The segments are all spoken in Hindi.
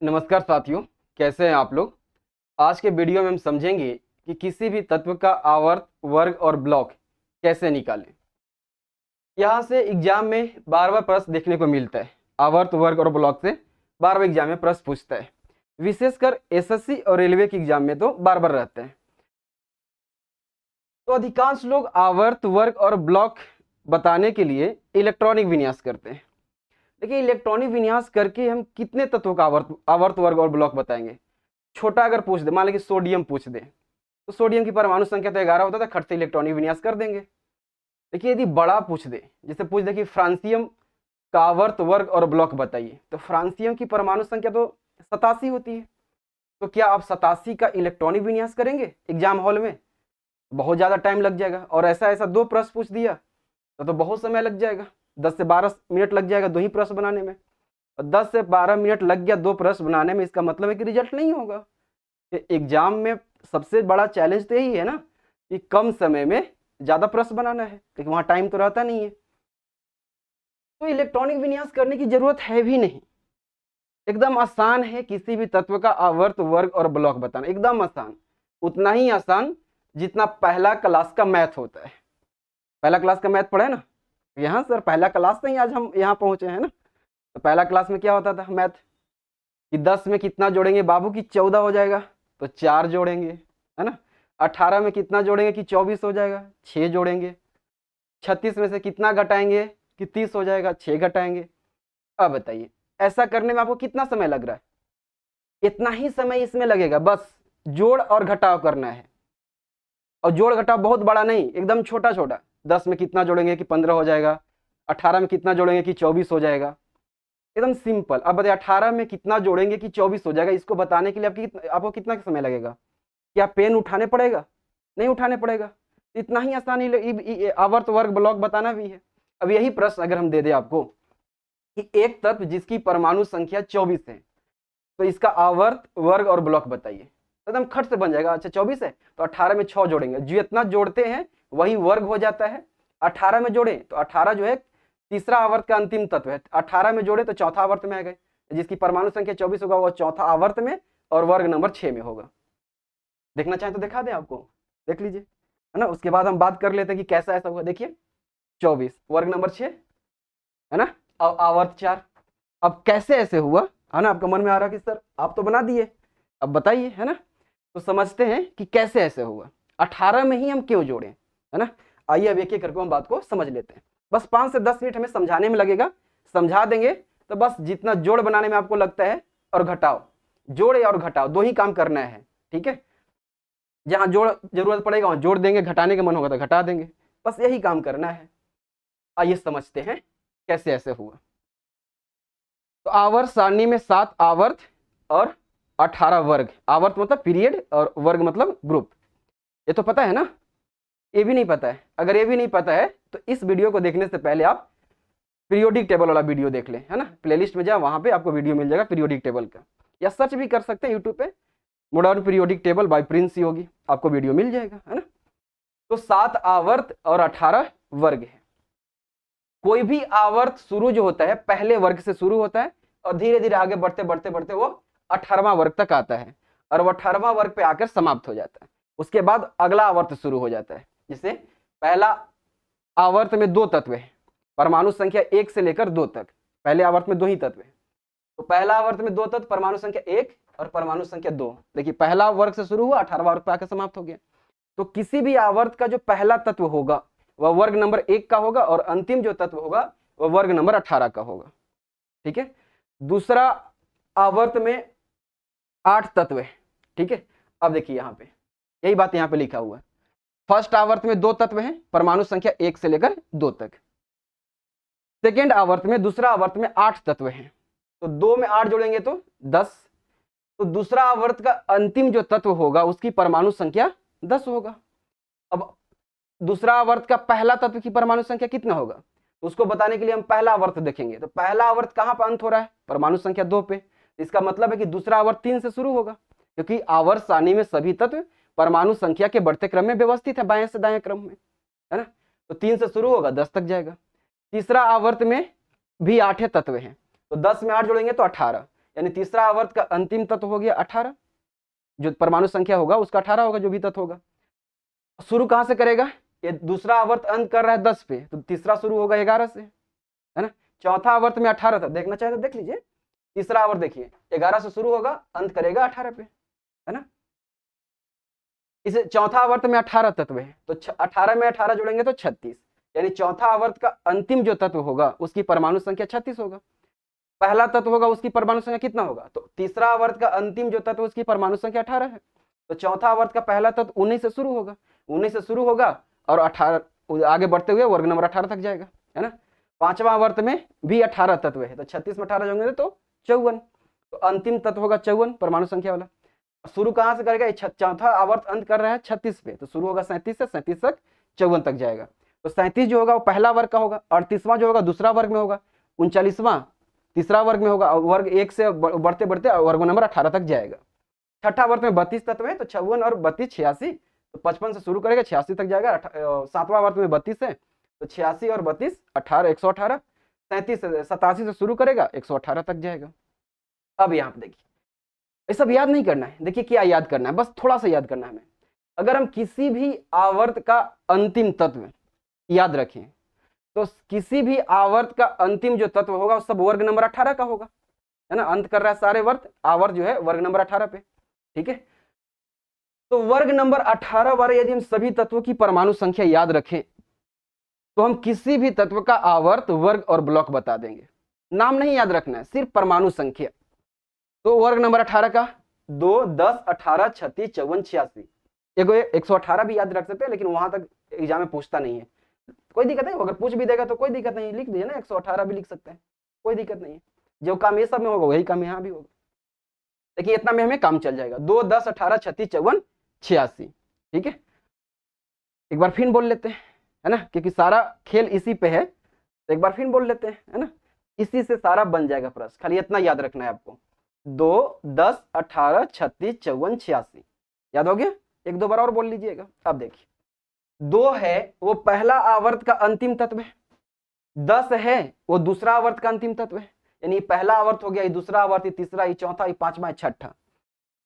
नमस्कार साथियों, कैसे हैं आप लोग। आज के वीडियो में हम समझेंगे कि किसी भी तत्व का आवर्त, वर्ग और ब्लॉक कैसे निकालें। यहाँ से एग्जाम में बार बार प्रश्न देखने को मिलता है। आवर्त, वर्ग और ब्लॉक से बार बार एग्जाम में प्रश्न पूछता है। विशेषकर एसएससी और रेलवे के एग्जाम में तो बार बार रहते हैं। तो अधिकांश लोग आवर्त, वर्ग और ब्लॉक बताने के लिए इलेक्ट्रॉनिक विन्यास करते हैं। देखिए, इलेक्ट्रॉनिक विन्यास करके हम कितने तत्वों का आवर्त, वर्ग और ब्लॉक बताएंगे। छोटा अगर पूछ दे, मान लीजिए सोडियम पूछ दे, तो सोडियम की परमाणु संख्या तो 11 होता था, खट से इलेक्ट्रॉनिक विन्यास कर देंगे। देखिए, यदि बड़ा पूछ दे, जैसे पूछ दे कि फ्रांसियम का आवर्त, वर्ग और ब्लॉक बताइए, तो फ्रांसियम की परमाणु संख्या तो 87 होती है। तो क्या आप 87 का इलेक्ट्रॉनिक विन्यास करेंगे एग्जाम हॉल में? बहुत ज्यादा टाइम लग जाएगा। और ऐसा ऐसा दो प्रश्न पूछ दिया तो बहुत समय लग जाएगा। 10 से 12 मिनट लग जाएगा दो ही प्रश्न बनाने में। और 10 से 12 मिनट लग गया दो प्रश्न बनाने में, इसका मतलब है कि रिजल्ट नहीं होगा। एग्जाम में सबसे बड़ा चैलेंज तो यही है ना कि कम समय में ज्यादा प्रश्न बनाना है, क्योंकि वहां टाइम तो रहता नहीं है। तो इलेक्ट्रॉनिक विन्यास करने की जरूरत है भी नहीं, एकदम आसान है किसी भी तत्व का आवर्त, वर्ग और ब्लॉक बताना। एकदम आसान, उतना ही आसान जितना पहला क्लास का मैथ होता है। पहला क्लास का मैथ पढ़े ना यहाँ सर, पहला क्लास से ही आज हम यहाँ पहुंचे हैं ना। तो पहला क्लास में क्या होता था मैथ कि 10 में कितना जोड़ेंगे बाबू की 14 हो जाएगा, तो 4 जोड़ेंगे, है ना। 18 में कितना जोड़ेंगे कि 24 हो जाएगा, 6 जोड़ेंगे। 36 में से कितना घटाएंगे कि 30 हो जाएगा, 6 घटाएंगे। अब बताइए, ऐसा करने में आपको कितना समय लग रहा है? इतना ही समय इसमें लगेगा, बस जोड़ और घटाव करना है। और जोड़ घटाव बहुत बड़ा नहीं, एकदम छोटा छोटा। 10 में कितना जोड़ेंगे कि 15 हो जाएगा, 18 में कितना जोड़ेंगे कि 24 हो जाएगा, एकदम सिंपल। अब बताइए 18 में कितना जोड़ेंगे कि 24 हो जाएगा, इसको बताने के लिए आपको कितना समय लगेगा? क्या पेन उठाने पड़ेगा? नहीं उठाने पड़ेगा। इतना ही आसान आवर्त, वर्ग, ब्लॉक बताना भी है। अब यही प्रश्न अगर हम दे दे आपको कि एक तत्व जिसकी परमाणु संख्या 24 है, तो इसका आवर्त, वर्ग और ब्लॉक बताइए, तो एकदम खट से बन जाएगा। अच्छा 24 है तो 18 में 6 जोड़ेंगे, जो इतना जोड़ते हैं वही वर्ग हो जाता है। 18 में जोड़े तो 18 जो है तीसरा आवर्त का अंतिम तत्व है, 18 में जोड़े तो चौथा आवर्त में आ गए। जिसकी परमाणु संख्या 24 होगा वो चौथा आवर्त में और वर्ग नंबर 6 में होगा। देखना चाहें तो दिखा दें आपको, देख लीजिए, है ना। उसके बाद हम बात कर लेते हैं कि कैसा ऐसा हुआ। देखिए 24 वर्ग नंबर 6, है ना, और आवर्त 4। अब कैसे ऐसे हुआ, है ना। आपका मन में आ रहा कि सर आप तो बना दिए, अब बताइए, है ना। तो समझते हैं कि कैसे ऐसे हुआ, 18 में ही हम क्यों जोड़े, है ना। आइए अब एक एक करके हम बात को समझ लेते हैं। बस 5 से 10 मिनट हमें समझाने में लगेगा, समझा देंगे तो बस जितना जोड़ बनाने में आपको लगता है और घटाओ, जोड़ और घटाओ दो ही काम करना है, ठीक है। जहां जोड़ जरूरत पड़ेगा वहां जोड़ देंगे, घटाने का मन होगा तो घटा देंगे, बस यही काम करना है। आइए समझते हैं कैसे ऐसे हुआ। तो आवर्त सारणी में 7 आवर्त और 18 वर्ग। आवर्त मतलब पीरियड और वर्ग मतलब ग्रुप। ये तो पता है ना, ये भी नहीं पता है? अगर ये भी नहीं पता है तो इस वीडियो को देखने से पहले आप पीरियोडिक टेबल वाला वीडियो देख लें, है ना। प्लेलिस्ट में जाओ, वहां पे आपको वीडियो मिल जाएगा पीरियोडिक टेबल का, या सर्च भी कर सकते हैं यूट्यूब पे, modern periodic table by Prince Yogi, आपको वीडियो मिल जाएगा, है ना। तो 7 आवर्त और 18 वर्ग है। कोई भी आवर्त शुरू जो होता है पहले वर्ग से शुरू होता है और धीरे धीरे आगे बढ़ते बढ़ते बढ़ते वो 18वां वर्ग तक आता है और वो 18वां वर्ग पे आकर समाप्त हो जाता है। उसके बाद अगला आवर्त शुरू हो जाता है। जैसे पहला आवर्त में 2 तत्व है, परमाणु संख्या 1 से लेकर 2 तक। पहले आवर्त में 2 ही तत्व है, तो पहला आवर्त में 2 तत्व, परमाणु संख्या 1 और परमाणु संख्या 2। देखिए पहला वर्ग से शुरू हुआ, 18वां वर्ग पे आकर समाप्त हो गया। तो किसी भी आवर्त का जो पहला तत्व होगा वह वर्ग नंबर 1 का होगा और अंतिम जो तत्व होगा वह वर्ग नंबर 18 का होगा, ठीक है। दूसरा आवर्त में 8 तत्व है, ठीक है। अब देखिए यहाँ पे यही बात यहाँ पे लिखा हुआ है। फर्स्ट आवर्त में 2 तत्व हैं, परमाणु संख्या 1 से लेकर 2 तक। सेकेंड आवर्त में, दूसरा आवर्त में 8 तत्व हैं, तो 2 में 8 जोड़ेंगे तो 10। तो दूसरा आवर्त का अंतिम जो तत्व होगा उसकी परमाणु संख्या 10 होगा। अब दूसरा आवर्त का पहला तत्व की परमाणु संख्या कितना होगा उसको बताने के लिए हम पहला आवर्त देखेंगे। तो पहला आवर्त कहां पर अंत हो रहा है? परमाणु संख्या 2 पे। इसका मतलब है कि दूसरा आवर्त 3 से शुरू होगा, क्योंकि आवर्त सारणी में सभी तत्व परमाणु संख्या के बढ़ते क्रम में व्यवस्थित है, बाएं से दाएं क्रम में, है ना। तो 3 से शुरू होगा 10 तक जाएगा। तीसरा आवर्त में भी 8 तत्व हैं, तो 10 में 8 जोड़ेंगे तो 18। यानी तीसरा आवर्त का अंतिम तत्व हो गया 18, जो परमाणु संख्या होगा उसका 18 होगा, जो भी तत्व होगा। शुरू कहां से करेगा, ये दूसरा आवर्त अंत कर रहा है 10 पे, तो तीसरा शुरू होगा 11 से, है ना। चौथा आवर्त में 18 था, देखना चाहे तो देख लीजिए। तीसरा आवर्त देखिए 11 से शुरू होगा, अंत करेगा 18 पे, है ना। इसे चौथा आवर्त में 18 तत्व है, तो 18 में 18 जोड़ेंगे तो 36, यानी चौथा आवर्त का अंतिम जो तत्व होगा उसकी परमाणु संख्या 36 होगा। पहला तत्व होगा उसकी परमाणु संख्या कितना होगा, तो तीसरा आवर्त का अंतिम जो तत्व उसकी परमाणु संख्या 18 है, तो चौथा आवर्त का पहला तत्व 19 से शुरू होगा, 19 से शुरू होगा और 18 आगे बढ़ते हुए वर्ग नंबर 18 तक जाएगा, है ना। पांचवा आवर्त में भी 18 तत्व है, तो 36 में 18 जोड़ेंगे तो 54, तो अंतिम तत्व होगा 54 परमाणु संख्या वाला। शुरू कहां से करेगा, चौथा आवर्त अंत कर रहा है 36 पे, तो शुरू होगा 37 से, 37 तक 54 तक जाएगा। तो 37 जो होगा वो पहला वर्ग का होगा, 38वां जो होगा दूसरा वर्ग में होगा, 39वां तीसरा वर्ग में होगा, और वर्ग 1 से बढ़ते बढ़ते वर्ग नंबर 18 तक जाएगा। छठा वर्ग में 32 तत्व है, तो 56 और 32 86, तो 55 से शुरू करेगा 86 तक जाएगा। सातवां वर्ग में 32 है, तो 86 और 32 18 118, 37 से 87 से शुरू करेगा 118 तक जाएगा। अब यहाँ पे देखिए, ये सब याद नहीं करना है, देखिए क्या याद करना है, बस थोड़ा सा याद करना है हमें। अगर हम किसी भी आवर्त का अंतिम तत्व याद रखें, तो किसी भी आवर्त का अंतिम जो तत्व होगा वो सब वर्ग नंबर 18 का होगा, है ना। अंत कर रहा है सारे आवर्त जो है वर्ग नंबर 18 पे, ठीक है। तो वर्ग नंबर 18 वाले यदि हम सभी तत्वों की परमाणु संख्या याद रखें, तो हम किसी भी तत्व का आवर्त, वर्ग और ब्लॉक बता देंगे। नाम नहीं याद रखना है, सिर्फ परमाणु संख्या। तो वर्ग नंबर 18 का 2 10 18 36 54 86, 118 भी याद रख सकते हैं, लेकिन वहां तक एग्जाम में पूछता नहीं है, कोई दिक्कत नहीं। अगर पूछ भी देगा तो कोई दिक्कत नहीं, लिख दीजिए ना, 118 भी लिख सकते हैं, कोई दिक्कत नहीं है। जो काम ये सब में होगा वही काम यहाँ भी होगा। देखिए इतना में हमें काम चल जाएगा, 2 10 18 36 54 86, ठीक है। एक बार फिर बोल लेते हैं, है ना, क्योंकि सारा खेल इसी पे है, तो एक बार फिर बोल लेते हैं, है ना। इसी से सारा बन जाएगा प्रश्न, खाली इतना याद रखना है आपको, 2 10 18 36 54 86, याद हो गया। एक दो बार और बोल लीजिएगा। अब देखिए 2 है वो पहला आवर्त का अंतिम तत्व है, 10 है वो दूसरा आवर्त का अंतिम तत्व है, यानी पहला आवर्त हो गया, ये दूसरा आवर्त, ये तीसरा, ये चौथा, ये पांचवा, ये छठा।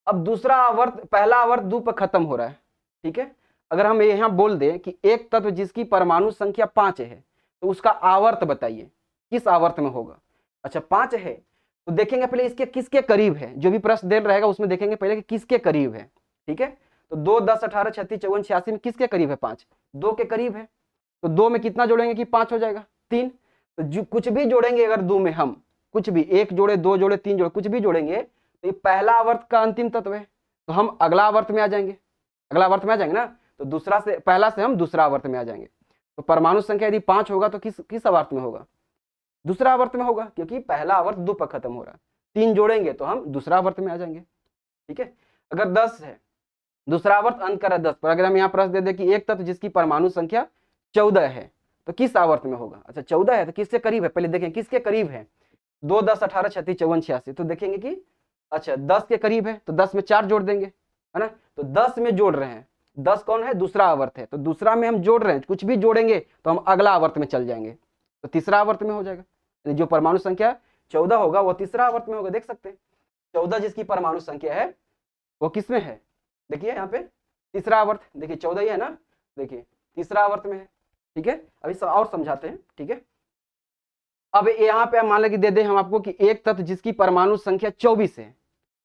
अब दूसरा आवर्त, पहला आवर्त 2 पर खत्म हो रहा है, ठीक है। अगर हम यहाँ बोल दें कि एक तत्व जिसकी परमाणु संख्या 5 है, तो उसका आवर्त बताइए किस आवर्त में होगा। अच्छा 5 है तो देखेंगे पहले इसके किसके करीब है, जो भी प्रश्न दे रहेगा उसमें देखेंगे पहले कि किसके करीब है, ठीक है। तो 2 10 18 36 54 86 में किसके करीब है, 5, 2 के करीब है। तो 2 में कितना जोड़ेंगे कि 5 हो जाएगा, 3। तो जो कुछ भी जोड़ेंगे अगर 2 में हम कुछ भी 1 जोड़े 2 जोड़े 3 जोड़े कुछ भी जोड़ेंगे, तो ये पहला आवर्त का अंतिम तत्व है, तो हम अगला आवर्त में आ जाएंगे, अगला आवर्त में आ जाएंगे ना, तो दूसरा से पहला से हम दूसरा आवर्त में आ जाएंगे। तो परमाणु संख्या यदि 5 होगा तो किस आवर्त में होगा, दूसरा आवर्त में होगा, क्योंकि पहला आवर्त 2 पर खत्म हो रहा है। 3 जोड़ेंगे तो हम दूसरा आवर्त में आ जाएंगे, ठीक है। अगर 10 है, दूसरा आवर्त अंत कर रहा है 10 पर, अगर हम यहाँ प्रश्न दे दे कि एक तत्व जिसकी परमाणु संख्या 14 है तो किस आवर्त में होगा। अच्छा 14 है तो किसके करीब है, पहले देखें किसके करीब है, 2 10 18 36 54 86, तो देखेंगे कि अच्छा 10 के करीब है, तो 10 में 4 जोड़ देंगे, है ना। तो 10 में जोड़ रहे हैं, 10 कौन है, दूसरा आवर्त है, तो दूसरा में हम जोड़ रहे हैं, कुछ भी जोड़ेंगे तो हम अगला आवर्त में चल जाएंगे, तो तीसरा आवर्त में हो जाएगा। जो परमाणु संख्या 14 होगा वो तीसरा आवर्त में होगा, देख सकते हैं 14 जिसकी परमाणु संख्या है वो किसमें है, देखिए यहाँ पे तीसरा आवर्त, देखिए 14 ही है ना, देखिए तीसरा आवर्त में है, ठीक है। अभी और समझाते हैं, ठीक है। अब यहाँ पे मान लें कि दे दें हम आपको कि एक तत्व जिसकी परमाणु संख्या 24 है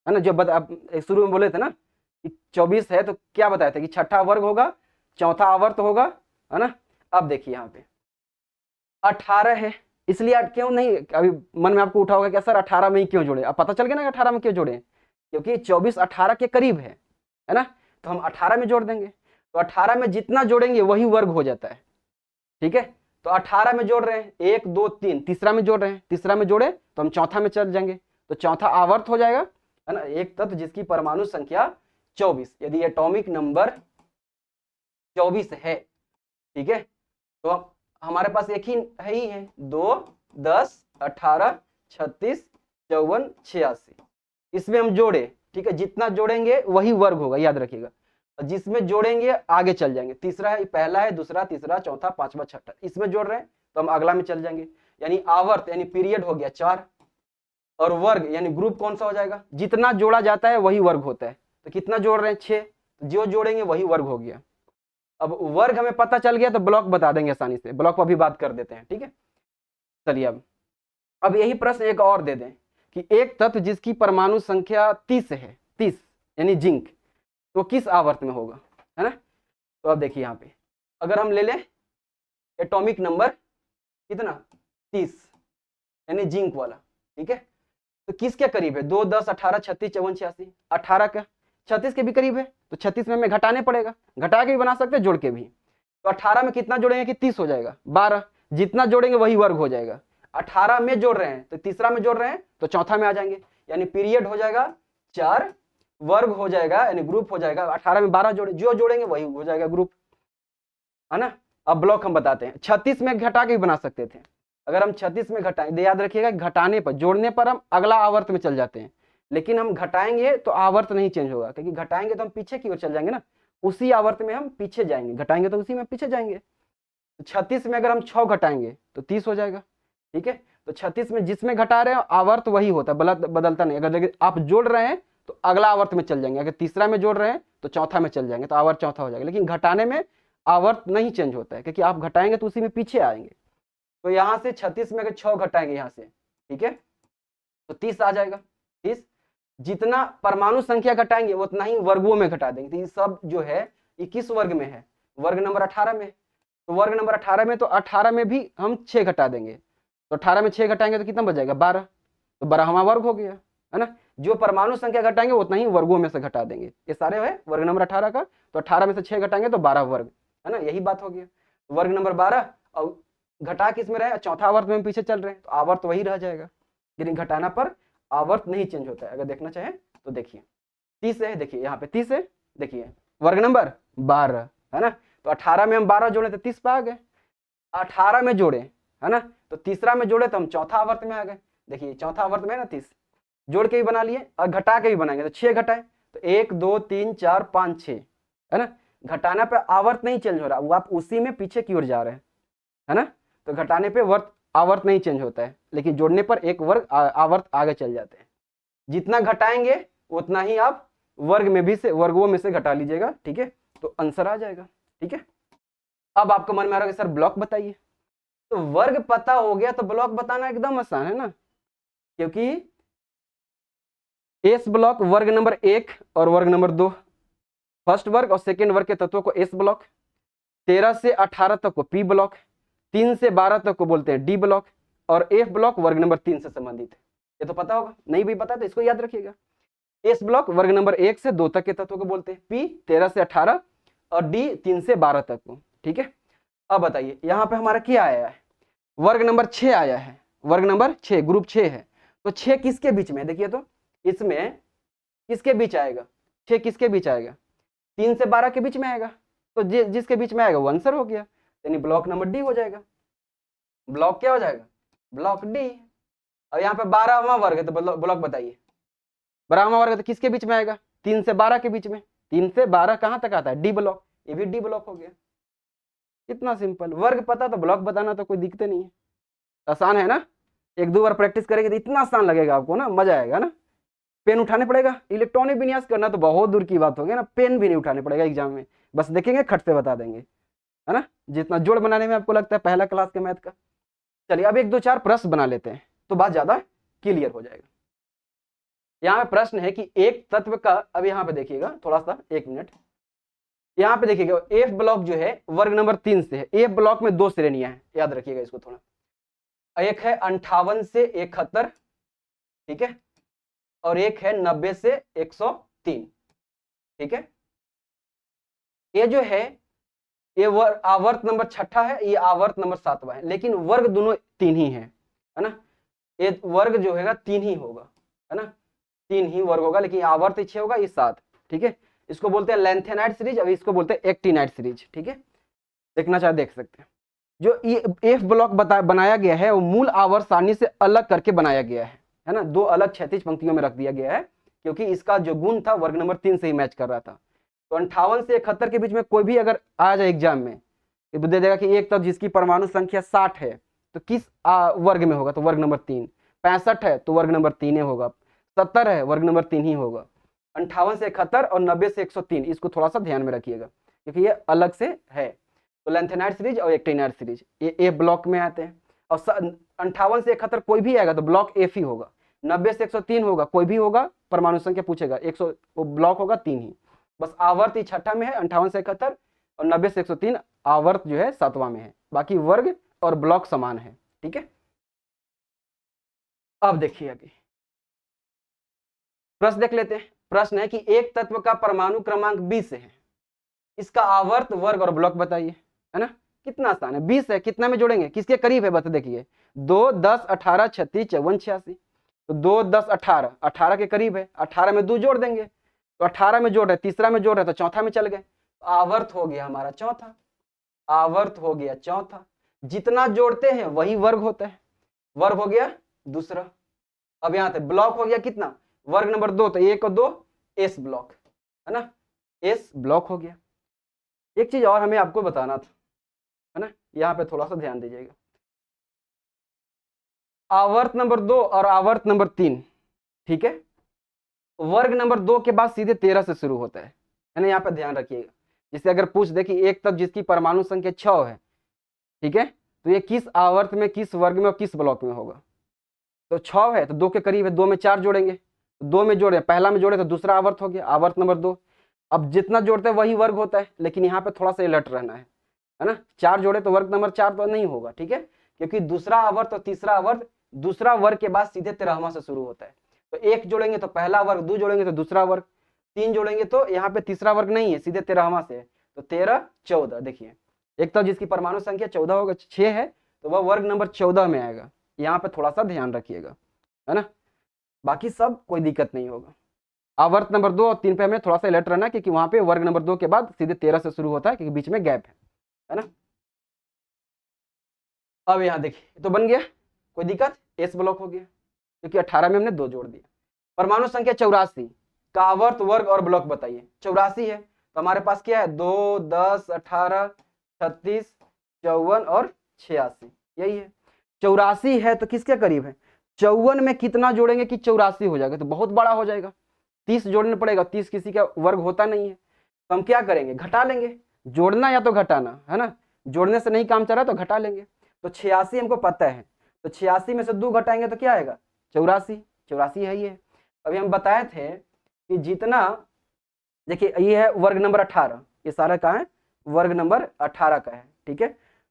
ना, जो शुरू में बोले थे ना कि 24 है, तो क्या बताया था कि छठा वर्ग होगा, चौथा आवर्त होगा, है ना। अब देखिए यहाँ पे 18 है, इसलिए क्यों नहीं, अभी मन में आपको उठा होगा कि सर 18 में ही क्यों जोड़े, अब पता चल गया ना 18 में क्यों जोड़े, क्योंकि 24 18 के करीब है ना, तो हम 18 में जोड़ देंगे, तो 18 में जितना जोड़ेंगे वही वर्ग हो जाता है, ठीक है। तो 18 में जोड़ रहे हैं, 1 2 3, तीसरा में जोड़ रहे हैं, तीसरा में जोड़े तो हम चौथा में चल जाएंगे, तो चौथा आवर्त हो जाएगा, है ना। एक तत्व जिसकी परमाणु संख्या 24, यदि एटॉमिक नंबर 24 है, ठीक है, तो हमारे पास एक ही है 2 10 18 36 54 86, इसमें हम जोड़े, ठीक है, जितना जोड़ेंगे वही वर्ग होगा, याद रखिएगा। जिसमें जोड़ेंगे आगे चल जाएंगे, तीसरा है, पहला है, दूसरा, तीसरा, चौथा, पांचवा, छठा, इसमें जोड़ रहे हैं तो हम अगला में चल जाएंगे, यानी आवर्त यानी पीरियड हो गया 4, और वर्ग यानी ग्रुप कौन सा हो जाएगा, जितना जोड़ा जाता है वही वर्ग होता है। तो कितना जोड़ रहे हैं 6, तो जो जोड़ेंगे वही वर्ग हो गया। अब वर्ग हमें पता चल गया तो ब्लॉक बता देंगे आसानी से, ब्लॉक पर भी बात कर देते हैं, ठीक है। चलिए अब यही प्रश्न एक और दे दें कि एक तत्व जिसकी परमाणु संख्या 30 है, 30 यानी जिंक, तो किस आवर्त में होगा, है ना। तो अब देखिए यहाँ पे अगर हम ले लें एटॉमिक नंबर कितना 30 यानी जिंक वाला, ठीक है, तो किसके करीब है 2, 10, 18, 36, 54, 86, 18 का 36 के भी करीब है, तो 36 में हमें घटाने पड़ेगा, घटा के भी बना सकते हैं जोड़ के भी। तो 18 में कितना जोड़ेंगे कि 30 हो जाएगा, 12, जितना जोड़ेंगे वही वर्ग हो जाएगा। 18 में जोड़ रहे हैं तो तीसरा में जोड़ रहे हैं तो चौथा में आ जाएंगे, यानी पीरियड हो जाएगा 4, वर्ग हो जाएगा यानी ग्रुप हो जाएगा। 18 में 12 जोड़े, जो जोड़ेंगे वही हो जाएगा ग्रुप, है ना। अब ब्लॉक हम बताते हैं, 36 में घटा के भी बना सकते थे, अगर हम 36 में घटाएं, याद रखिएगा घटाने पर, जोड़ने पर हम अगला आवर्त में चल जाते हैं, लेकिन हम घटाएंगे तो आवर्त नहीं चेंज होगा, क्योंकि घटाएंगे तो हम पीछे की ओर चल जाएंगे ना, उसी आवर्त में हम पीछे जाएंगे, घटाएंगे तो उसी में पीछे जाएंगे। तो 36 में अगर हम 6 घटाएंगे तो 30 हो जाएगा, ठीक है। तो 36 में जिसमें घटा रहे हैं आवर्त वही होता है, बदलता नहीं। अगर आप जोड़ रहे हैं तो अगला आवर्त में चल जाएंगे, अगर तीसरा में जोड़ रहे हैं तो चौथा में चल जाएंगे, तो आवर्त चौथा हो जाएगा। लेकिन घटाने में आवर्त नहीं चेंज होता है, क्योंकि आप घटाएंगे तो उसी में पीछे आएंगे। तो यहाँ से 36 में अगर 6 घटाएंगे यहाँ से, ठीक है, तो 30 आ जाएगा। 30 जितना परमाणु संख्या घटाएंगे उतना ही वर्गों में घटा देंगे। तो ये सब जो है ये किस वर्ग में है, वर्ग नंबर 18 में। तो वर्ग नंबर 18 में, तो 18 में भी हम 6 घटा देंगे, तो 18 में 6 घटाएंगे तो कितना बच जाएगा 12, तो 12वां वर्ग हो गया, है ना। जो परमाणु संख्या घटाएंगे उतना ही वर्गों में से घटा देंगे। ये सारे है वर्ग नंबर 18 का, तो 18 में से 6 घटाएंगे तो 12 वर्ग, है ना, यही बात हो गया। वर्ग नंबर 12 और घटा किस में रहे, चौथा आवर्त में पीछे चल रहे हैं, तो आवर्त वही रह जाएगा, लेकिन घटाना पर आवर्त नहीं चेंज होता है। अगर देखना चाहे तो देखिए 30 है, देखिए यहाँ पे 30 है, देखिए वर्ग नंबर 12, है ना। तो 18 में हम 12 जोड़े तो 30 पे आ गए, 18 में जोड़े, है ना, तो तीसरा में जोड़े तो हम चौथा आवर्त में आ गए। देखिए चौथा आवर्त में है ना 30, जोड़ के भी बना लिए और घटा के भी बनाएंगे, तो 6 घटाए तो 1, 2, 3, 4, 5, 6, है ना। घटाना पे आवर्त नहीं चेंज हो रहा, वो आप उसी में पीछे की ओर जा रहे हैं, है ना। तो घटाने पे आवर्त नहीं चेंज होता है, लेकिन जोड़ने पर एक वर्ग आवर्त आगे चल जाते हैं। जितना घटाएंगे उतना ही आप वर्ग में भी से, वर्गों में से घटा लीजिएगा, ठीक है, तो आंसर आ जाएगा, ठीक है। अब आपको मन में आ रहा है सर ब्लॉक बताइए, तो वर्ग पता हो गया तो ब्लॉक बताना एकदम आसान है ना, क्योंकि एस ब्लॉक वर्ग नंबर 1 और वर्ग नंबर 2, फर्स्ट वर्ग और सेकेंड वर्ग के तत्वों को एस ब्लॉक, 13 से 18 तक को पी ब्लॉक, 3 से 12 तक को बोलते हैं डी ब्लॉक, और एफ ब्लॉक वर्ग नंबर 3 से संबंधित है। ये तो पता होगा, नहीं भी पता तो इसको याद रखिएगा। एस ब्लॉक वर्ग नंबर 1 से 2 तक के तत्वों को बोलते हैं, पी 13 से 18 और डी 3 से 12 तक को, ठीक है। अब बताइए यहाँ पे हमारा क्या आया है, वर्ग नंबर 6 आया है, वर्ग नंबर 6 ग्रुप 6 है, तो 6 किसके बीच में, देखिए तो इसमें किसके बीच आएगा, 6 किसके बीच आएगा, 3 से 12 के बीच में आएगा, तो जिसके बीच में आएगा वो आंसर हो गया, यानी ब्लॉक नंबर डी हो जाएगा। ब्लॉक क्या हो जाएगा, ब्लॉक डी। और यहाँ पे 12वां वर्ग है, तो ब्लॉक बताइए 12वां वर्ग है तो किसके बीच में आएगा, 3 से 12 के बीच में, 3 से 12 कहाँ तक आता है, डी ब्लॉक, ये भी डी ब्लॉक हो गया। कितना सिंपल, वर्ग पता तो ब्लॉक बताना तो कोई दिक्कत नहीं है, आसान है ना। 1-2 बार प्रैक्टिस करेंगे तो इतना आसान लगेगा आपको ना, मजा आएगा ना। पेन उठाने पड़ेगा, इलेक्ट्रॉनिक विन्यास करना तो बहुत दूर की बात होगी ना, पेन भी नहीं उठाने पड़ेगा एग्जाम में, बस देखेंगे खट से बता देंगे, है ना। जितना जोड़ बनाने में आपको लगता है पहला क्लास के मैथ का। चलिए अब 1-2-4 प्रश्न बना लेते हैं तो बात ज्यादा क्लियर हो जाएगा। यहाँ पे प्रश्न है कि एक तत्व का, अब यहाँ पे देखिएगा थोड़ा सा 1 मिनट, यहाँ पे देखिएगा एफ ब्लॉक जो है वर्ग नंबर 3 से है। एफ ब्लॉक में 2 श्रेणियां हैं, याद रखिएगा इसको थोड़ा, एक है 58 से 71, ठीक है, और एक है 90 से 103, ठीक है। ये जो है ये आवर्त नंबर 6 है, ये आवर्त नंबर 7वां है, लेकिन वर्ग दोनों 3 ही है ना। ये वर्ग जो है 3 ही होगा, है ना, 3 ही वर्ग होगा, लेकिन आवर्त 6 होगा, ये 7, ठीक है। इसको बोलते हैं लेंथेनाइड सीरीज, अब इसको बोलते हैं एक्टिनाइड सीरीज, ठीक है। देखना चाहे देख सकते हैं। जो ये एफ ब्लॉक बनाया गया है वो मूल आवर्त सारणी से अलग करके बनाया गया है ना, 2 अलग क्षैतिज पंक्तियों में रख दिया गया है, क्योंकि इसका जो गुण था वर्ग नंबर 3 से ही मैच कर रहा था। तो 58 से 71 के बीच में कोई भी अगर आ जाए एग्जाम में, तो दे देगा कि एक तत्व जिसकी परमाणु संख्या 60 है तो किस वर्ग में होगा, तो वर्ग नंबर 3। 65 है तो वर्ग नंबर 3 ही होगा, 70 है वर्ग नंबर 3 ही होगा। 58 से 71 और 90 से 103, इसको थोड़ा सा ध्यान में रखिएगा क्योंकि ये अलग से है। तो लेंथेनाइड सीरीज और एक्टिनाइड सीरीज ये ए ब्लॉक में आते हैं। और 58 से 71 कोई भी आएगा तो ब्लॉक एफ ही होगा। 90 से 103 होगा, कोई भी होगा, परमाणु संख्या पूछेगा 100, वो ब्लॉक होगा 3 ही। बस आवर्त ही छठा में है 58 से 71 और 90 से 103 आवर्त जो है 7वां में है, बाकी वर्ग और ब्लॉक समान है। ठीक है, अब देखिए आगे प्रश्न देख लेते हैं। प्रश्न है कि एक तत्व का परमाणु क्रमांक 20 है, इसका आवर्त वर्ग और ब्लॉक बताइए, है ना। कितना आसान है, 20 है, कितना में जोड़ेंगे, किसके करीब है बता, देखिए 2, 10, 18, 36, 54, 86। तो 2, 10, 18, 18 के करीब है, 18 में 2 जोड़ देंगे तो 18 में जोड़ रहे, तीसरा में जोड़ रहे तो चौथा में चल गए, तो आवर्त हो गया हमारा चौथा, आवर्त हो गया चौथा। जितना जोड़ते हैं वही वर्ग होता है, वर्ग हो गया दूसरा। अब यहाँ से ब्लॉक हो गया कितना, वर्ग नंबर 2, तो 1 और 2 एस ब्लॉक, है ना, एस ब्लॉक हो गया। एक चीज और हमें आपको बताना था, है ना, यहाँ पे थोड़ा सा ध्यान दीजिएगा। आवर्त नंबर 2 और आवर्त नंबर 3, ठीक है, वर्ग नंबर 2 के बाद सीधे 13 से शुरू होता है ना, यहाँ पे ध्यान रखिएगा। जिससे अगर पूछ दे कि एक तत्व जिसकी परमाणु संख्या 6 है, ठीक है, तो ये किस आवर्त में, किस वर्ग में और किस ब्लॉक में होगा। तो 6 है तो 2 के करीब है, 2 में 4 जोड़ेंगे, 2 में जोड़े, पहला में जोड़े तो दूसरा आवर्त हो गया, आवर्त नंबर 2। अब जितना जोड़ते हैं वही वर्ग होता है, लेकिन यहाँ पे थोड़ा सा अलर्ट रहना है ना। 4 जोड़े तो वर्ग नंबर 4 तो नहीं होगा, ठीक है, क्योंकि दूसरा आवर्त और तीसरा आवर्त दूसरा वर्ग के बाद सीधे 13वां से शुरू होता है। तो 1 जोड़ेंगे तो पहला वर्ग, 2 जोड़ेंगे तो दूसरा वर्ग, 3 जोड़ेंगे तो यहाँ पे तीसरा वर्ग नहीं है, सीधे 13वां से है। तो 13, 14, देखिए एक तो जिसकी परमाणु संख्या 14 होगा, 6 है तो वह वर्ग नंबर 14 में आएगा। यहाँ पे थोड़ा सा ध्यान रखिएगा, है ना, बाकी सब कोई दिक्कत नहीं होगा। आवर्त नंबर 2 और 3 पे हमें थोड़ा सा अलर्ट रहना क्योंकि वहां पे वर्ग नंबर 2 के बाद सीधे 13 से शुरू होता है क्योंकि बीच में गैप है ना। अब यहाँ देखिए तो बन गया, कोई दिक्कत, एस ब्लॉक हो गया क्योंकि 18 में हमने 2 जोड़ दिया। परमाणु संख्या 84 का आवर्त वर्ग और ब्लॉक बताइए। 84 है तो हमारे पास क्या है, 2, 10, 18, 36, 54 और 86, यही है। 84 है तो किसके करीब है, 54 में कितना जोड़ेंगे कि 84 हो जाएगा, तो बहुत बड़ा हो जाएगा, 30 जोड़ना पड़ेगा, 30 किसी का वर्ग होता नहीं है, तो हम क्या करेंगे, घटा लेंगे, जोड़ना या तो घटाना, है ना, जोड़ने से नहीं काम चल रहा तो घटा लेंगे। तो 86 हमको पता है, तो 86 में से 2 घटाएंगे तो क्या आएगा, 84, 84 है ये। अभी हम बताए थे कि जितना, देखिए ये है वर्ग नंबर 18, ये सारा कहाँ है, वर्ग नंबर 18 का है, ठीक है।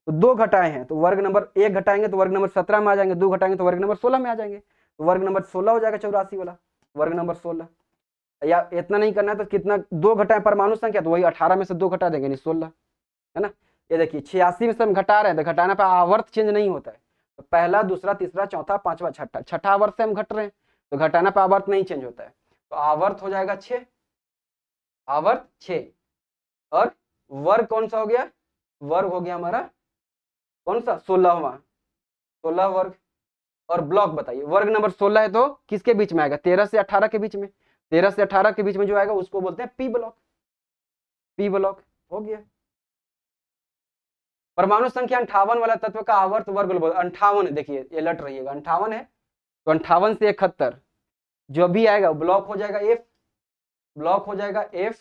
तो 2 घटाए हैं तो वर्ग नंबर 1 घटाएंगे तो वर्ग नंबर 17 में आ जाएंगे, 2 घटाएंगे तो वर्ग नंबर 16 में आ जाएंगे, तो वर्ग नंबर 16 हो जाएगा 84 वाला, वर्ग नंबर 16। या इतना नहीं करना है तो कितना, 2 घटाए परमाणु संख्या तो वही 18 में से 2 घटा देंगे, नहीं 16, है ना। ये देखिए 86 में से हम घटा रहे हैं तो घटाना पर आवर्त चेंज नहीं होता है, तो पहला, दूसरा, तीसरा, चौथा, पांचवा, छठा, छठा आवर्त से हम घट रहे हैं तो घटाना पर आवर्त नहीं चेंज होता है, तो आवर्त हो जाएगा 6, आवर्त 6। और वर्ग कौन सा हो गया, वर्ग हो गया हमारा कौन सा, 16वां, 16 वर्ग। और ब्लॉक बताइए, वर्ग नंबर 16 है तो किसके बीच में आएगा, 13 से 18 के बीच में, 13 से 18 के बीच में जो आएगा उसको बोलते हैं पी ब्लॉक, पी ब्लॉक हो गया। परमाणु संख्या 58 वाला तत्व का आवर्त वर्ग 58, देखिए ये लट रहिएगा, 58 है तो 58 से 71 जो भी आएगा ब्लॉक हो जाएगा एफ, ब्लॉक हो जाएगा एफ,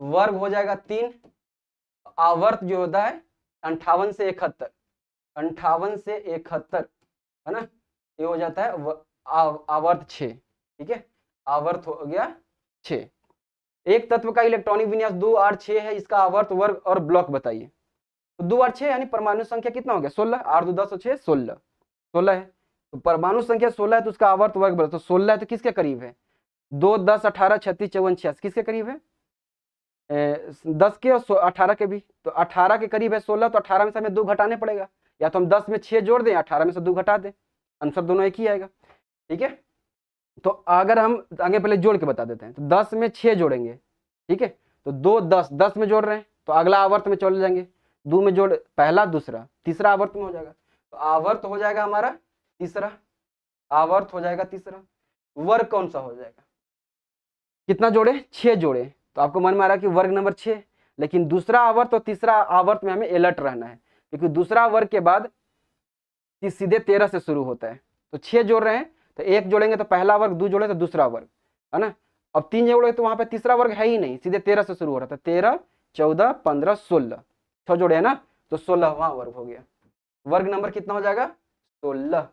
वर्ग हो जाएगा 3, आवर्त जो होता है 58 से 71, 58 से 71, है ना, ये हो जाता है आवर्त 6, ठीक है, आवर्त हो गया 6। एक तत्व का इलेक्ट्रॉनिक विन्यास 2, 8, 6 है, इसका आवर्त वर्ग और ब्लॉक बताइए। तो 2, 8, 6 यानी परमाणु संख्या कितना हो गया, 16, 8, 2, 10 और 6, 16, 16 है, तो परमाणु संख्या 16 है तो उसका आवर्त वर्ग बोला, तो 16 है तो किसके करीब है, 2, 10, 18, 36, 54, 86, किसके करीब है, 10 के और 18 के भी, तो 18 के करीब है 16, तो 18 में से हमें 2 घटाने पड़ेगा, या तो हम 10 में 6 जोड़ दें, 18 में से 2 घटा दें, आंसर दोनों एक ही आएगा, ठीक है। तो अगर हम आगे पहले जोड़ के बता देते हैं, तो 10 में 6 जोड़ेंगे, ठीक है, तो 2, 10, 10 में जोड़ रहे हैं तो अगला आवर्त में चले जाएंगे, 2 में जोड़, पहला, दूसरा, तीसरा आवर्त में हो जाएगा, तो आवर्त हो जाएगा हमारा तीसरा, आवर्त हो जाएगा तीसरा। वर्ग कौन सा हो जाएगा, कितना जोड़े, 6 जोड़े, तो आपको मन में आ रहा है कि वर्ग नंबर 6, लेकिन दूसरा आवर्त और तीसरा आवर्त में हमें अलर्ट रहना है क्योंकि दूसरा वर्ग के बाद सीधे 13 से शुरू होता है, तो 6 जोड़ रहे हैं तो एक जोड़ेंगे तो पहला वर्ग, दो जोड़े तो दूसरा वर्ग, है ना। अब 3 जोड़े तो वहां पे तीसरा वर्ग है ही नहीं, सीधे 13 से शुरू हो रहा था। 13, 14, 15, 16, 6 जोड़े है ना, तो 16वां वर्ग हो गया। वर्ग नंबर कितना हो जाएगा? 16।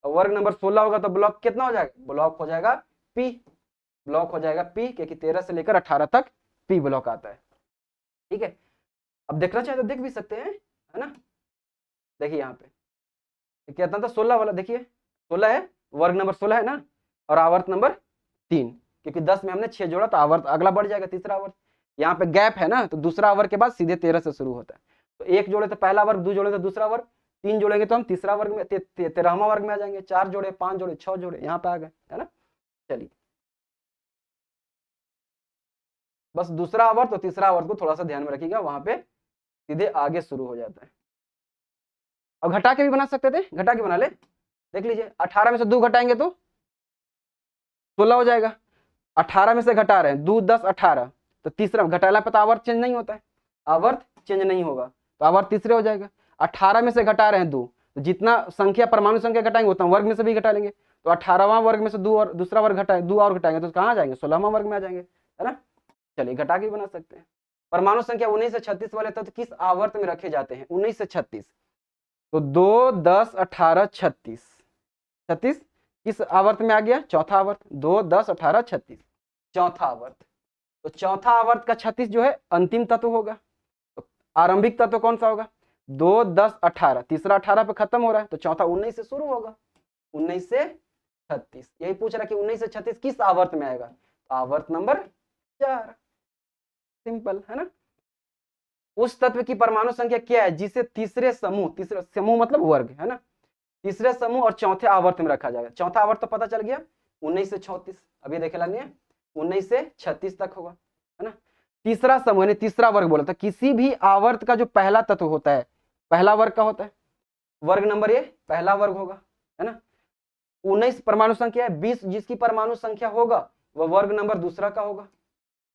वर्ग नंबर 16 होगा तो ब्लॉक कितना हो जाएगा? ब्लॉक हो जाएगा पी। ब्लॉक हो जाएगा पी, क्योंकि 13 से लेकर 18 तक पी ब्लॉक आता है। ठीक है, अब देखना चाहे तो देख भी सकते हैं, है ना। देखिए यहाँ पे कितना था? 16 वाला, देखिए 16 है, वर्ग नंबर 16 है ना, और आवर्त नंबर 3, क्योंकि 10 में हमने 6 जोड़ा तो आवर्त अगला बढ़ जाएगा, तीसरा आवर्त। यहाँ पे गैप है ना, तो दूसरा आवर्त के बाद सीधे 13 से शुरू होता है। तो एक जोड़े तो पहला वर्ग, दो जोड़े तो दूसरा वर्ग, 3 जोड़ेंगे तो हम तीसरा वर्ग में 13वां वर्ग में आ जाएंगे। 4 जोड़े, 5 जोड़े, 6 जोड़े, यहाँ पे आ गए, है ना। चलिए, बस दूसरा आवर्त और तीसरा आवर्त को थोड़ा सा ध्यान में रखिएगा, वहां पे सीधे आगे शुरू हो जाता है। अब घटा के भी बना सकते थे, घटा के बना ले, देख लीजिए। 18 में से 2 घटाएंगे तो 16 हो जाएगा। 18 में से घटा रहे हैं 2, 10, 18, तो तीसरा घटाला पे तो आवर्त चेंज नहीं होता है, आवर्त चेंज नहीं होगा, तो आवर्त तीसरे हो जाएगा। 18 में से घटा रहे हैं 2, तो जितना संख्या परमाणु संख्या घटाएंगे उतना वर्ग में से भी घटा लेंगे। तो 18वां वर्ग में से 2 और दूसरा वर्ग घटाएंगे, 2 और घटाएंगे तो कहाँ जाएंगे? 16वां वर्ग में आ जाएंगे, है ना। चलिए, घटा के बना सकते हैं। परमाणु संख्या 19 से 36 वाले तत्व किस आवर्त में रखे जाते हैं? 19 से 36, तो 2, 10, 18, 36, 36 किस आवर्त में आ गया? चौथा आवर्त। 2, 10, 18, 36, चौथा आवर्त। तो चौथा आवर्त का 36 जो है अंतिम तत्व होगा। तो आरंभिक तत्व कौन सा होगा? 2, 10, 18, तीसरा 18 पे खत्म हो रहा है, तो चौथा 19 से शुरू होगा। 19 से 36, यही पूछ रहा कि 19 से 36 किस आवर्त में आएगा? तो आवर्त नंबर 4। सिंपल, है ना। उस तत्व की परमाणु संख्या क्या है जिसे तीसरे समूह मतलब वर्ग, है ना, तीसरे समूह और चौथे आवर्त में रखा जाएगा? चौथा आवर्त तो पता चल गया, 19 से 36, अभी देखे लानी 19 से 36 तक होगा, है ना। तीसरा समूह यानी तीसरा वर्ग बोला था, किसी भी आवर्त का जो पहला तत्व होता है, पहला वर्ग का होता है, वर्ग नंबर ये पहला वर्ग होगा, है ना। 19 परमाणु संख्या है, 20 जिसकी परमाणु संख्या होगा वह वर्ग नंबर दूसरा का होगा,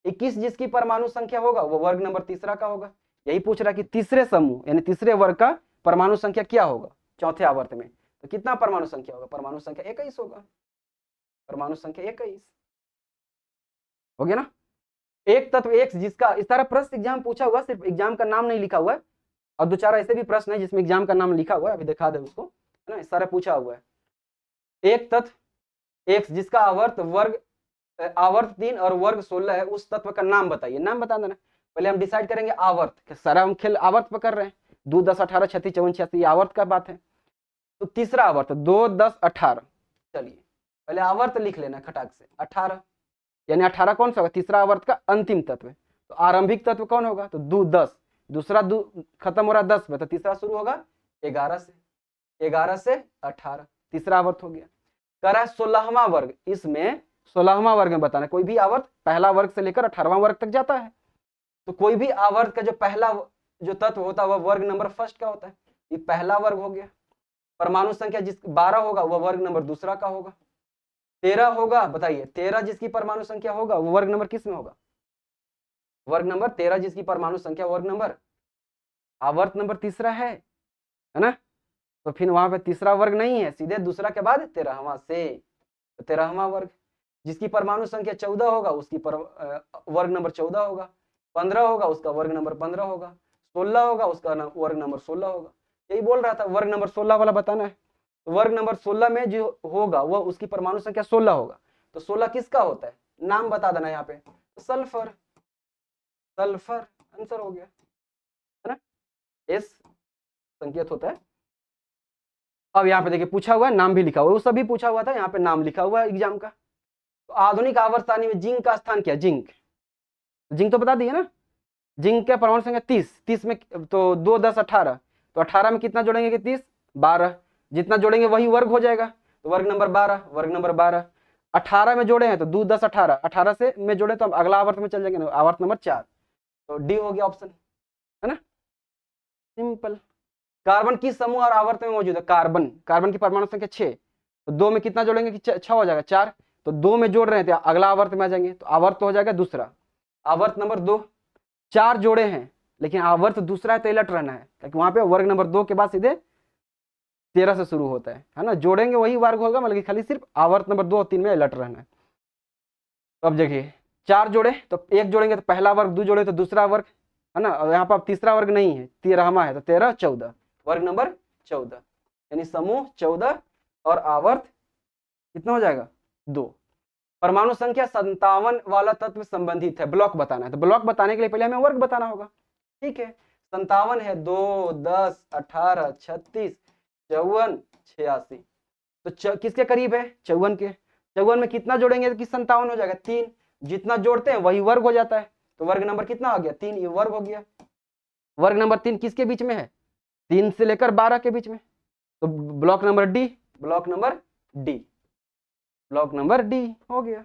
21 जिसकी परमाणु संख्या होगा वह वर्ग नंबर तीसरा का होगा। यही पूछ रहा कि तीसरे समूह यानी तीसरे वर्ग का परमाणु संख्या क्या होगा चौथे आवर्त में? तो कितना परमाणु संख्या होगा? परमाणु संख्या 21 होगा, परमाणु संख्या 21 हो गया ना। एक तत्व एक जिसका, इस तरह प्रश्न एग्जाम पूछा हुआ, सिर्फ एग्जाम का नाम नहीं लिखा हुआ है, और 2-4 ऐसे भी प्रश्न है जिसमें एग्जाम का नाम लिखा हुआ है, अभी दिखा दे उसको, है ना। इस तरह पूछा हुआ है, एक तत्व एक जिसका आवर्त 3 और वर्ग 16 है, उस तत्व का नाम बताइए। नाम बता देना, पहले हम डिसाइड करेंगे आवर्त, सारा हम खेल आवर्त पर कर रहे हैं। 2, 10, 18, 36, 54, 86 आवर्त का बात है। तो तीसरा आवर्त 2, 10, 18, चलिए पहले आवर्त लिख लेना खटाक से, 18, यानी 18 कौन सा होगा? तीसरा आवर्त का अंतिम तत्व है। तो आरंभिक तत्व कौन होगा? तो 2, 10, दूसरा 2 खत्म हो रहा है 10 में, तो तीसरा शुरू होगा 11 से, 11 से 18, तीसरा आवर्त हो गया। कह रहा है 16वां वर्ग, इसमें 16वां वर्ग में बताना, कोई भी आवर्त पहला वर्ग से लेकर 18वां वर्ग तक जाता है, तो कोई भी आवर्त का जो पहला जो तत्व होता है वह वर्ग नंबर फर्स्ट का होता है, ये पहला वर्ग हो गया। परमाणु संख्या जिस 12 होगा वह वर्ग नंबर दूसरा का होगा। 13 होगा, बताइए 13 जिसकी परमाणु संख्या होगा वो वर्ग नंबर किस में होगा? वर्ग नंबर 13 जिसकी परमाणु संख्या वर्ग नंबर आवर्त नंबर तीसरा है ना। तो फिर वहां पे तीसरा वर्ग नहीं है, सीधे दूसरा के बाद 13वां से, तो 13वां वर्ग। जिसकी परमाणु संख्या 14 होगा उसकी वर्ग नंबर 14 होगा। 15 होगा उसका वर्ग नंबर 15 होगा। 16 होगा उसका वर्ग नंबर 16 होगा। यही बोल रहा था, वर्ग नंबर 16 वाला बताना है। तो वर्ग नंबर 16 में जो होगा वह उसकी परमाणु संख्या 16 होगा। तो 16 किसका होता है? नाम बता देना यहाँ पे, तो सल्फर, सल्फर आंसर हो गया, है ना। एस संकेत होता है। अब यहाँ पे देखिए पूछा हुआ है, नाम भी लिखा हुआ है, वो सभी पूछा हुआ था, यहाँ पे नाम लिखा हुआ है एग्जाम का। तो आधुनिक आवर्त सारणी में जिंक का स्थान क्या? जिंक, जिंक तो बता दिए ना। जिंक का परमाणु संख्या 30 में, तो 2, 10, 18, तो 18 में कितना जोड़ेंगे कि 30, 12, जितना जोड़ेंगे वही वर्ग हो जाएगा, तो वर्ग नंबर 12, वर्ग नंबर 12। 18 में जोड़े हैं तो 2, 10, 18, 18 से में जोड़े तो हम अगला आवर्त में चल जाएंगे, आवर्त नंबर 4, तो डी हो गया ऑप्शन, है ना। सिंपल। कार्बन किस समूह और आवर्त में मौजूद है? कार्बन, कार्बन की परमाणु संख्या 6, तो 2 में कितना जोड़ेंगे कि 6 हो जाएगा, 4, तो 2 में जोड़ रहे हैं तो अगला आवर्त में आ जाएंगे, तो आवर्त हो जाएगा दूसरा, आवर्त नंबर 2। 4 जोड़े हैं लेकिन आवर्त दूसरा है तो इलट रहना है, क्योंकि वहां पे वर्ग नंबर 2 के बाद सीधे 13 से शुरू होता है ना, जोड़ेंगे वही वर्ग होगा, मतलब कि खाली सिर्फ आवर्त नंबर 2 और 3 में अलर्ट रहना है। तो अब देखिए 4 जोड़े तो 1 जोड़ेंगे तो पहला वर्ग, 2 जोड़े तो दूसरा वर्ग, है ना। और यहाँ पर अब तीसरा वर्ग नहीं है, 13वां है, तो 13 14, वर्ग नंबर 14, यानी समूह 14 और आवर्त कितना हो जाएगा 2। परमाणु संख्या 57 वाला तत्व संबंधित है, ब्लॉक बताना है, तो ब्लॉक बताने के लिए पहले हमें वर्ग बताना होगा। ठीक है, 57 है 2 10 18 36 54 86, तो किसके करीब है 54 के। 54 में कितना जोड़ेंगे तो कि 57 हो जाएगा 3, जितना जोड़ते हैं वही वर्ग हो जाता है, तो वर्ग नंबर कितना हो गया 3, ये वर्ग हो गया। वर्ग नंबर 3 किसके बीच में है 3 से लेकर 12 के बीच में, तो block number D, block number D, block number D हो गया।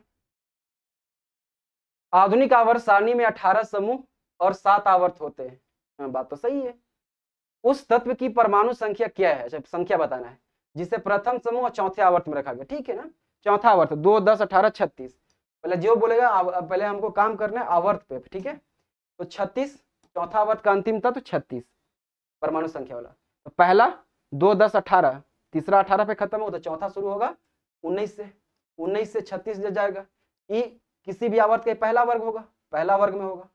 आधुनिक आवर्त सारणी में 18 समूह और 7 आवर्त होते हैं, बात तो सही है। उस तत्व की परमाणु संख्या क्या है, संख्या बताना है, जिसे प्रथम समूह और चौथे आवर्त में रखा गया। ठीक है ना, चौथा आवर्त 2 10 18 36, पहले जो बोलेगा पहले हमको काम करना है आवर्त पे। ठीक है, तो 36 चौथा आवर्त का अंतिम तत्व 36 परमाणु संख्या वाला, तो पहला 2 10 18, तीसरा 18 पे खत्म हो तो चौथा शुरू होगा 19 से, 19 से 36 जो जाएगा, ई किसी भी आवर्त का पहला वर्ग होगा, पहला वर्ग में होगा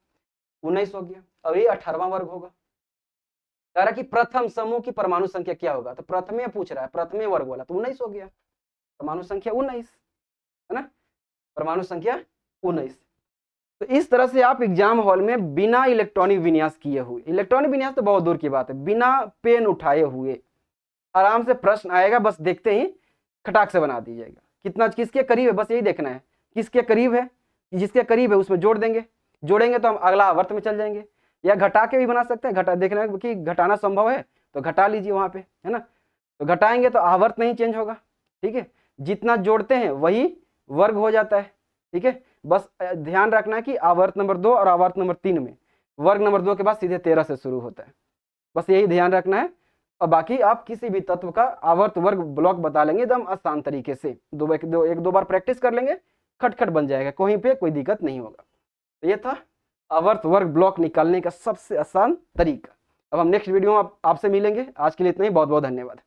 19 हो गया, और ये 18वां वर्ग होगा। कह रहा कि प्रथम समूह की परमाणु संख्या क्या होगा, तो प्रथमे पूछ रहा है, प्रथमे वर्ग वाला, तो 19 हो गया, परमाणु संख्या 19 है ना, परमाणु संख्या 19। तो इस तरह से आप एग्जाम हॉल में बिना इलेक्ट्रॉनिक विन्यास किए हुए, इलेक्ट्रॉनिक विन्यास तो बहुत दूर की बात है, बिना पेन उठाए हुए आराम से प्रश्न आएगा, बस देखते ही खटाक से बना दीजिएगा। कितना किसके करीब है बस यही देखना है, किसके करीब है, जिसके करीब है उसमें जोड़ देंगे, जोड़ेंगे तो हम अगला आवर्त में चल जाएंगे, या घटा के भी बना सकते हैं, घटा देखना है कि घटाना संभव है तो घटा लीजिए वहां पे, है ना। तो घटाएंगे तो आवर्त नहीं चेंज होगा। ठीक है, जितना जोड़ते हैं वही वर्ग हो जाता है। ठीक है, बस ध्यान रखना है कि आवर्त नंबर 2 और आवर्त नंबर 3 में वर्ग नंबर 2 के बाद सीधे 13 से शुरू होता है, बस यही ध्यान रखना है। और बाकी आप किसी भी तत्व का आवर्त वर्ग ब्लॉक बता लेंगे एकदम आसान तरीके से, एक दो बार प्रैक्टिस कर लेंगे, खटखट बन जाएगा, कहीं पे कोई दिक्कत नहीं होगा। तो ये था आवर्त वर्ग ब्लॉक निकालने का सबसे आसान तरीका। अब हम नेक्स्ट वीडियो में आपसे मिलेंगे, आज के लिए इतना ही, बहुत बहुत धन्यवाद।